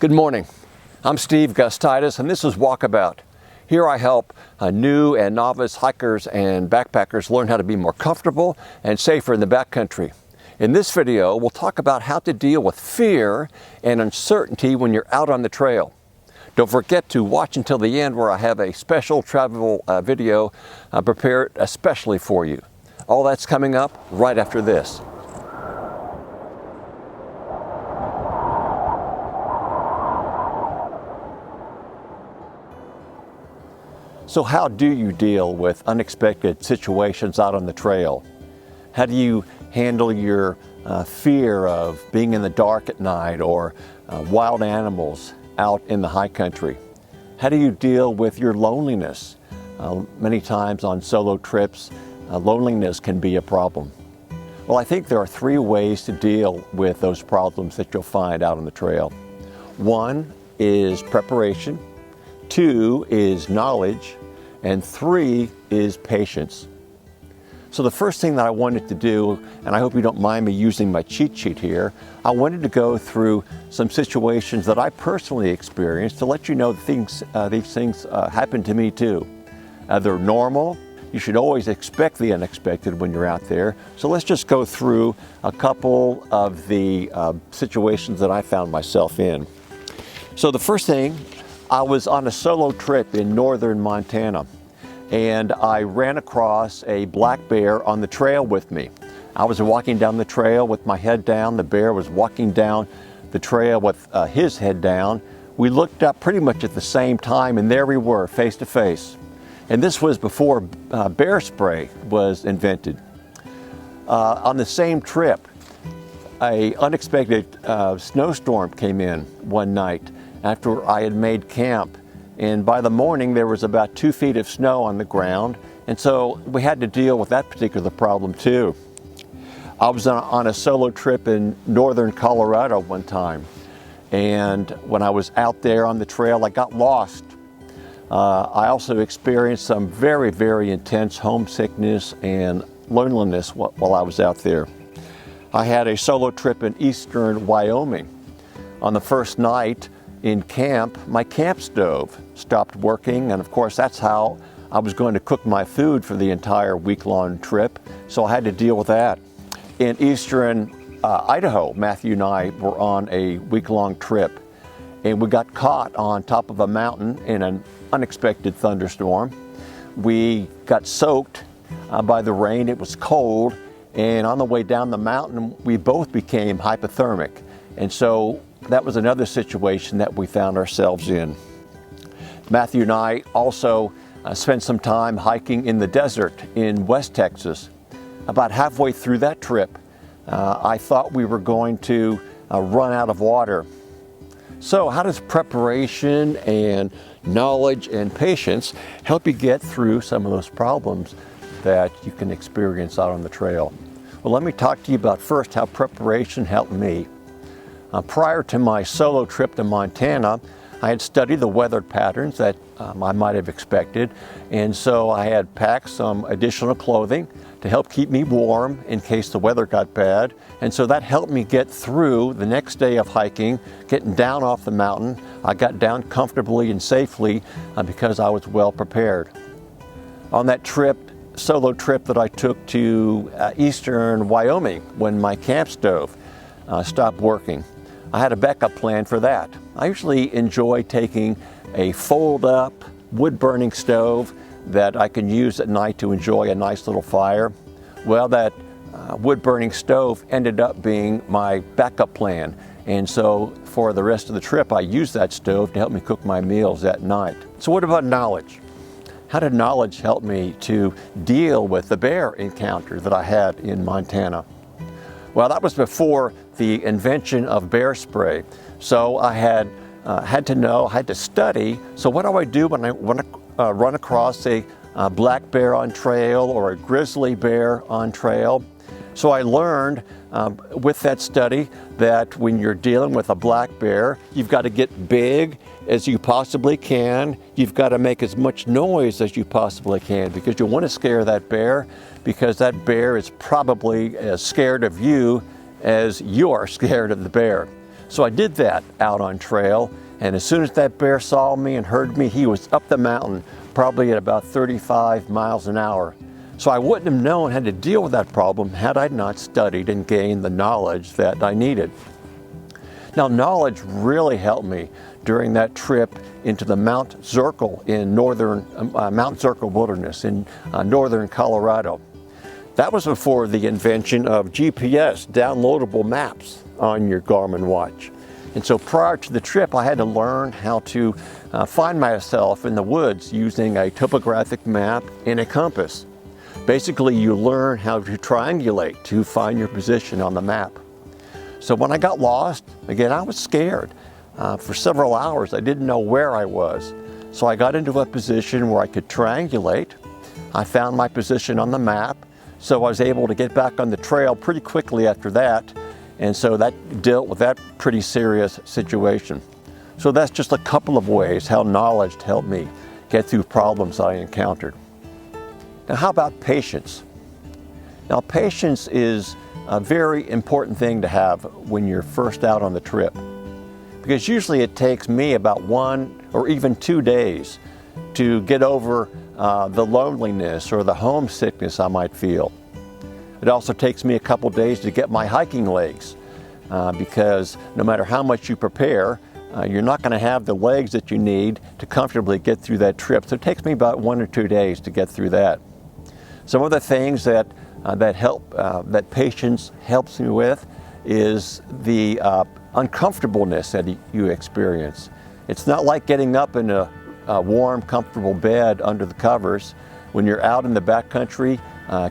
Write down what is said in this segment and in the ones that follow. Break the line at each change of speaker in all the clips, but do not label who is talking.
Good morning. I'm Steve Gustitis, and this is Walkabout. Here I help new and novice hikers and backpackers learn how to be more comfortable and safer in the backcountry. In this video, we'll talk about how to deal with fear and uncertainty when you're out on the trail. Don't forget to watch until the end, where I have a special travel video prepared especially for you. All that's coming up right after this. So how do you deal with unexpected situations out on the trail? How do you handle your fear of being in the dark at night or wild animals out in the high country? How do you deal with your loneliness? Many times on solo trips, loneliness can be a problem. Well, I think there are three ways to deal with those problems that you'll find out on the trail. One is preparation, two is knowledge, and three is patience. So the first thing that I wanted to do, and I hope you don't mind me using my cheat sheet here, I wanted to go through some situations that I personally experienced to let you know that these things happen to me too. They're normal. You should always expect the unexpected when you're out there. So let's just go through a couple of the situations that I found myself in. So the first thing, I was on a solo trip in northern Montana, and I ran across a black bear on the trail with me. I was walking down the trail with my head down. The bear was walking down the trail with his head down. We looked up pretty much at the same time, and there we were, face to face. And this was before bear spray was invented. On the same trip, an unexpected snowstorm came in one night after I had made camp, and by the morning there was about 2 feet of snow on the ground, and so we had to deal with that particular problem too. I was on a solo trip in northern Colorado one time, and when I was out there on the trail, I got lost. I also experienced some very, very intense homesickness and loneliness while I was out there. I had a solo trip in eastern Wyoming. On the first night in camp, my camp stove stopped working, and of course that's how I was going to cook my food for the entire week-long trip, so I had to deal with that. In eastern Idaho, Matthew and I were on a week-long trip, and we got caught on top of a mountain in an unexpected thunderstorm. We got soaked by the rain. It was cold, and on the way down the mountain we both became hypothermic, and so that was another situation that we found ourselves in. Matthew and I also spent some time hiking in the desert in West Texas. About halfway through that trip, I thought we were going to run out of water. So how does preparation and knowledge and patience help you get through some of those problems that you can experience out on the trail? Well, let me talk to you about first how preparation helped me. Prior to my solo trip to Montana, I had studied the weather patterns that I might have expected, and so I had packed some additional clothing to help keep me warm in case the weather got bad, and so that helped me get through the next day of hiking, getting down off the mountain. I got down comfortably and safely because I was well prepared. On that solo trip that I took to eastern Wyoming, when my camp stove stopped working, I had a backup plan for that. I usually enjoy taking a fold-up wood-burning stove that I can use at night to enjoy a nice little fire. Well, that wood-burning stove ended up being my backup plan, and so for the rest of the trip I used that stove to help me cook my meals at night. So what about knowledge? How did knowledge help me to deal with the bear encounter that I had in Montana? Well, that was before the invention of bear spray. So I had to study. So what do I do when I want to run across a black bear on trail or a grizzly bear on trail? So I learned with that study that when you're dealing with a black bear, you've got to get big as you possibly can. You've got to make as much noise as you possibly can, because you want to scare that bear, because that bear is probably as scared of you as you are scared of the bear. So I did that out on trail, and as soon as that bear saw me and heard me, he was up the mountain, probably at about 35 miles an hour. So I wouldn't have known how to deal with that problem had I not studied and gained the knowledge that I needed. Now, knowledge really helped me during that trip into the Mount Zirkle in Mount Zirkle Wilderness in northern Colorado. That was before the invention of GPS, downloadable maps on your Garmin watch. And so prior to the trip, I had to learn how to find myself in the woods using a topographic map and a compass. Basically, you learn how to triangulate to find your position on the map. So when I got lost, again, I was scared. For several hours, I didn't know where I was. So I got into a position where I could triangulate. I found my position on the map, so I was able to get back on the trail pretty quickly after that. And so that dealt with that pretty serious situation. So that's just a couple of ways how knowledge helped me get through problems I encountered. Now, how about patience? Now, patience is a very important thing to have when you're first out on the trip, because usually it takes me about 1 or even 2 days to get over the loneliness or the homesickness I might feel. It also takes me a couple days to get my hiking legs, because no matter how much you prepare, you're not going to have the legs that you need to comfortably get through that trip. So it takes me about 1 or 2 days to get through that. Some of the things that patience helps me with is the uncomfortableness that you experience. It's not like getting up in a warm, comfortable bed under the covers. When you're out in the backcountry,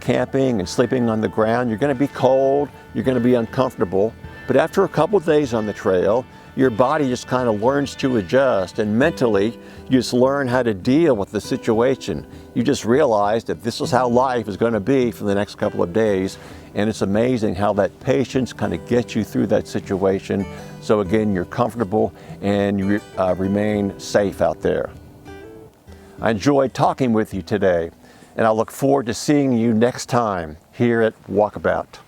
camping and sleeping on the ground, you're going to be cold, you're going to be uncomfortable. But after a couple of days on the trail, your body just kind of learns to adjust, and mentally you just learn how to deal with the situation. You just realize that this is how life is going to be for the next couple of days, and it's amazing how that patience kind of gets you through that situation. So again, you're comfortable and you remain safe out there. I enjoyed talking with you today, and I look forward to seeing you next time here at Walkabout.